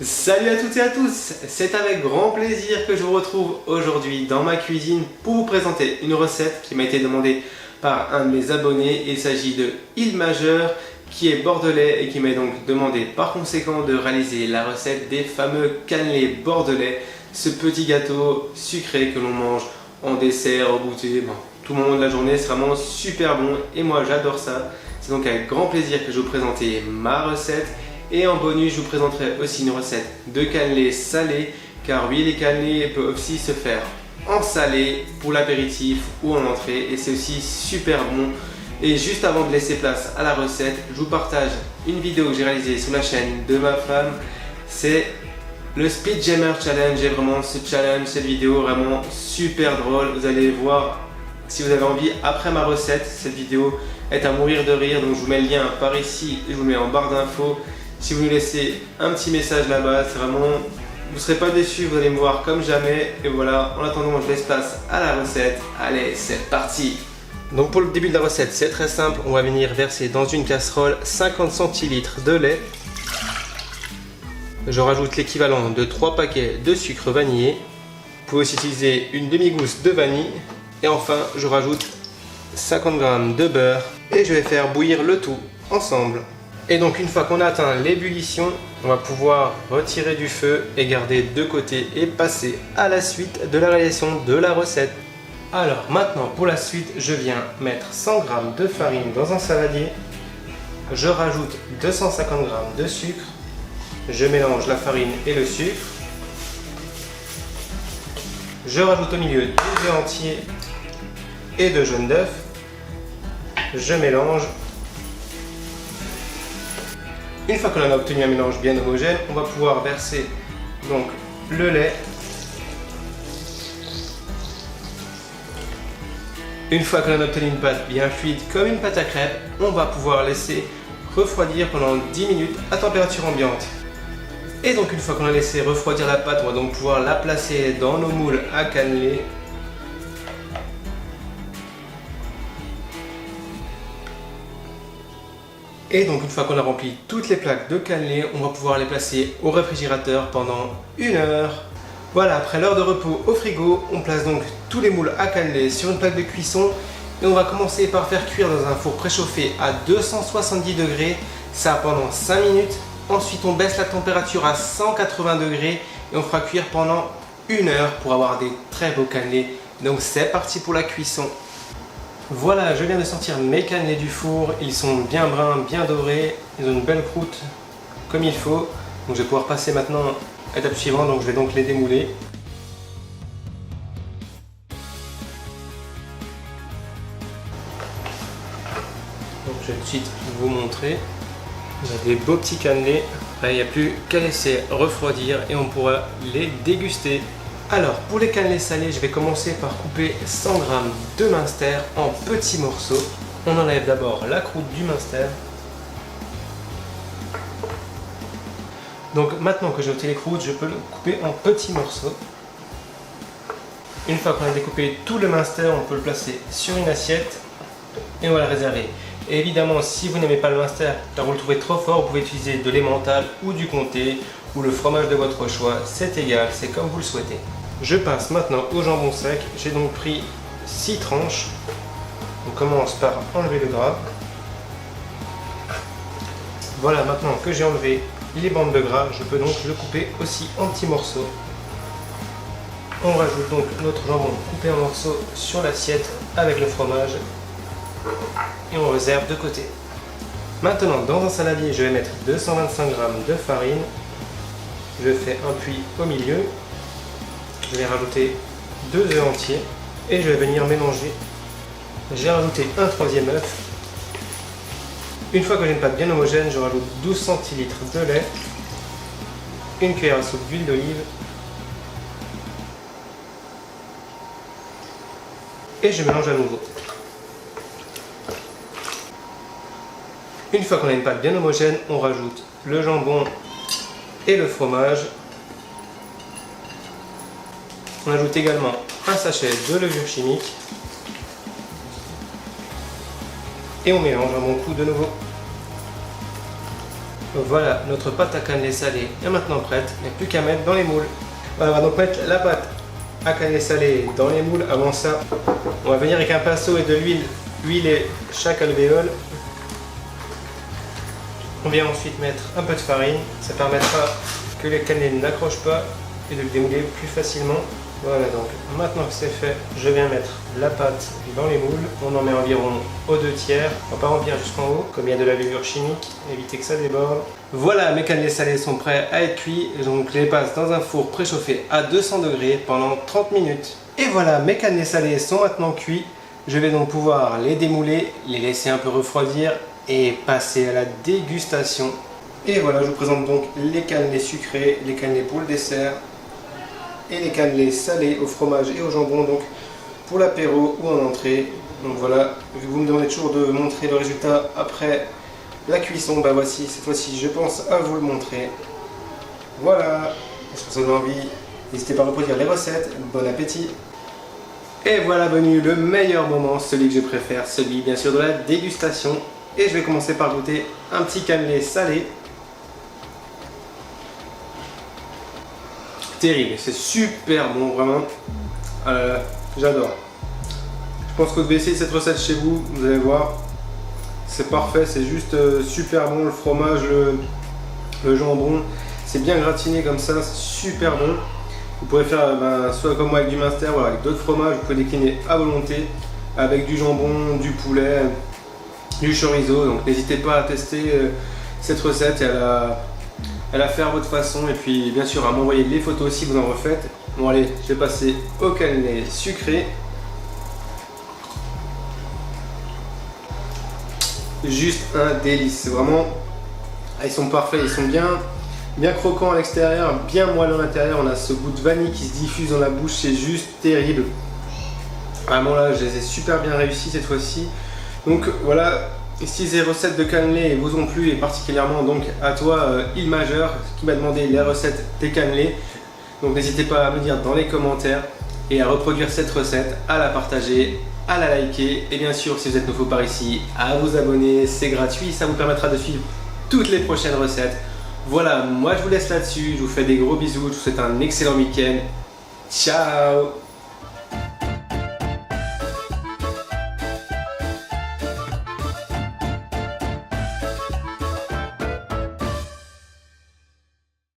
Salut à toutes et à tous, c'est avec grand plaisir que je vous retrouve aujourd'hui dans ma cuisine pour vous présenter une recette qui m'a été demandée par un de mes abonnés. Il s'agit de Il Majeur qui est bordelais et qui m'a donc demandé par conséquent de réaliser la recette des fameux cannelés bordelais, ce petit gâteau sucré que l'on mange en dessert, au goûter, tout le moment de la journée. C'est vraiment super bon et moi j'adore ça. C'est donc avec grand plaisir que je vais vous présenter ma recette. Et en bonus, je vous présenterai aussi une recette de cannelés salés, car oui, les cannelés peuvent aussi se faire en salé pour l'apéritif ou en entrée, et c'est aussi super bon. Et juste avant de laisser place à la recette, je vous partage une vidéo que j'ai réalisée sur la chaîne de ma femme. C'est le Speed Jammer Challenge, et vraiment ce challenge, cette vidéo vraiment super drôle. Vous allez voir si vous avez envie après ma recette. Cette vidéo est à mourir de rire, donc je vous mets le lien par ici et je vous mets en barre d'infos. Si vous nous laissez un petit message là-bas, c'est vraiment, vous ne serez pas déçus, vous allez me voir comme jamais. Et voilà, en attendant, je laisse place à la recette. Allez, c'est parti! Donc pour le début de la recette, c'est très simple. On va venir verser dans une casserole 50 centilitres de lait. Je rajoute l'équivalent de 3 paquets de sucre vanillé. Vous pouvez aussi utiliser une demi-gousse de vanille. Et enfin, je rajoute 50 g de beurre. Et je vais faire bouillir le tout ensemble. Et donc une fois qu'on a atteint l'ébullition, on va pouvoir retirer du feu et garder de côté et passer à la suite de la réalisation de la recette. Alors maintenant pour la suite, je viens mettre 100 g de farine dans un saladier. Je rajoute 250 g de sucre. Je mélange la farine et le sucre. Je rajoute au milieu 2 œufs entiers et 2 jaunes d'œufs. Je mélange. Une fois qu'on a obtenu un mélange bien homogène, on va pouvoir verser donc le lait. Une fois qu'on a obtenu une pâte bien fluide comme une pâte à crêpes, on va pouvoir laisser refroidir pendant 10 minutes à température ambiante. Et donc une fois qu'on a laissé refroidir la pâte, on va donc pouvoir la placer dans nos moules à cannelés. Et donc une fois qu'on a rempli toutes les plaques de cannelés, on va pouvoir les placer au réfrigérateur pendant 1 heure. Voilà, après l'heure de repos au frigo, on place donc tous les moules à cannelés sur une plaque de cuisson. Et on va commencer par faire cuire dans un four préchauffé à 270 degrés, ça pendant 5 minutes. Ensuite on baisse la température à 180 degrés et on fera cuire pendant 1 heure pour avoir des très beaux cannelés. Donc c'est parti pour la cuisson. Voilà, je viens de sortir mes cannelés du four, ils sont bien bruns, bien dorés, ils ont une belle croûte comme il faut. Donc je vais pouvoir passer maintenant à l'étape suivante, donc je vais donc les démouler. Donc je vais tout de suite vous montrer. Il y a des beaux petits cannelés, il n'y a plus qu'à laisser refroidir et on pourra les déguster. Alors pour les cannelés salés, je vais commencer par couper 100 g de minster en petits morceaux. On enlève d'abord la croûte du minster. Donc maintenant que j'ai ôté les croûtes, je peux le couper en petits morceaux. Une fois qu'on a découpé tout le minster, on peut le placer sur une assiette et on va le réserver. Et évidemment, si vous n'aimez pas le minster car vous le trouvez trop fort, vous pouvez utiliser de l'emmental ou du comté ou le fromage de votre choix, c'est égal, c'est comme vous le souhaitez. Je passe maintenant au jambon sec. J'ai donc pris 6 tranches. On commence par enlever le gras. Voilà, maintenant que j'ai enlevé les bandes de gras, je peux donc le couper aussi en petits morceaux. On rajoute donc notre jambon coupé en morceaux sur l'assiette avec le fromage et on réserve de côté. Maintenant, dans un saladier, je vais mettre 225 g de farine. Je fais un puits au milieu. Je vais rajouter 2 œufs entiers et je vais venir mélanger. J'ai rajouté un 3e œuf. Une fois que j'ai une pâte bien homogène, je rajoute 12 centilitres de lait, une cuillère à soupe d'huile d'olive et je mélange à nouveau. Une fois qu'on a une pâte bien homogène, on rajoute le jambon et le fromage. On ajoute également un sachet de levure chimique et on mélange à bon coup de nouveau. Voilà, notre pâte à cannelé salée est maintenant prête. Il n'y a plus qu'à mettre dans les moules. Voilà, on va donc mettre la pâte à cannelé salée dans les moules. Avant ça, on va venir avec un pinceau et de l'huile, huiler chaque alvéole. On vient ensuite mettre un peu de farine. Ça permettra que les cannelés n'accrochent pas et de le démouler plus facilement. Voilà, donc maintenant que c'est fait, je viens mettre la pâte dans les moules. On en met environ aux 2/3. On va pas remplir jusqu'en haut, comme il y a de la levure chimique, éviter que ça déborde. Voilà, mes cannelés salés sont prêts à être cuits. Donc je les passe dans un four préchauffé à 200 degrés pendant 30 minutes. Et voilà, mes cannelés salés sont maintenant cuits. Je vais donc pouvoir les démouler, les laisser un peu refroidir et passer à la dégustation. Et voilà, je vous présente donc les cannelés sucrés, les cannelés pour le dessert et les cannelés salés au fromage et au jambon, donc pour l'apéro ou en entrée. Donc voilà, vu que vous me demandez toujours de montrer le résultat après la cuisson, bah voici, cette fois-ci je pense à vous le montrer. Voilà, j'espère que ça vous donne envie. N'hésitez pas à reproduire les recettes, bon appétit. Et voilà venu le meilleur moment, celui que je préfère, celui bien sûr de la dégustation. Et je vais commencer par goûter un petit cannelé salé. Terrible, c'est super bon, vraiment. J'adore. Je pense que vous devez essayer cette recette chez vous, vous allez voir. C'est parfait, c'est juste super bon. Le fromage, le jambon, c'est bien gratiné comme ça, c'est super bon. Vous pouvez faire soit comme moi avec du Munster, voilà, avec d'autres fromages, vous pouvez décliner à volonté, avec du jambon, du poulet, du chorizo. Donc n'hésitez pas à tester cette recette et à la faire à votre façon, et puis bien sûr à m'envoyer les photos si vous en refaites. Bon allez, je vais passer au cannelé sucré. Juste un délice, c'est vraiment, ils sont parfaits, ils sont bien croquants à l'extérieur, bien moelleux à l'intérieur. On a ce goût de vanille qui se diffuse dans la bouche, c'est juste terrible. Vraiment là, je les ai super bien réussis cette fois-ci. Donc voilà, si ces recettes de cannelés vous ont plu, et particulièrement donc à toi Il Majeur qui m'a demandé les recettes des cannelés, donc n'hésitez pas à me dire dans les commentaires et à reproduire cette recette, à la partager, à la liker, et bien sûr si vous êtes nouveau par ici, à vous abonner, c'est gratuit, ça vous permettra de suivre toutes les prochaines recettes. Voilà, moi je vous laisse là-dessus, je vous fais des gros bisous, je vous souhaite un excellent week-end. Ciao!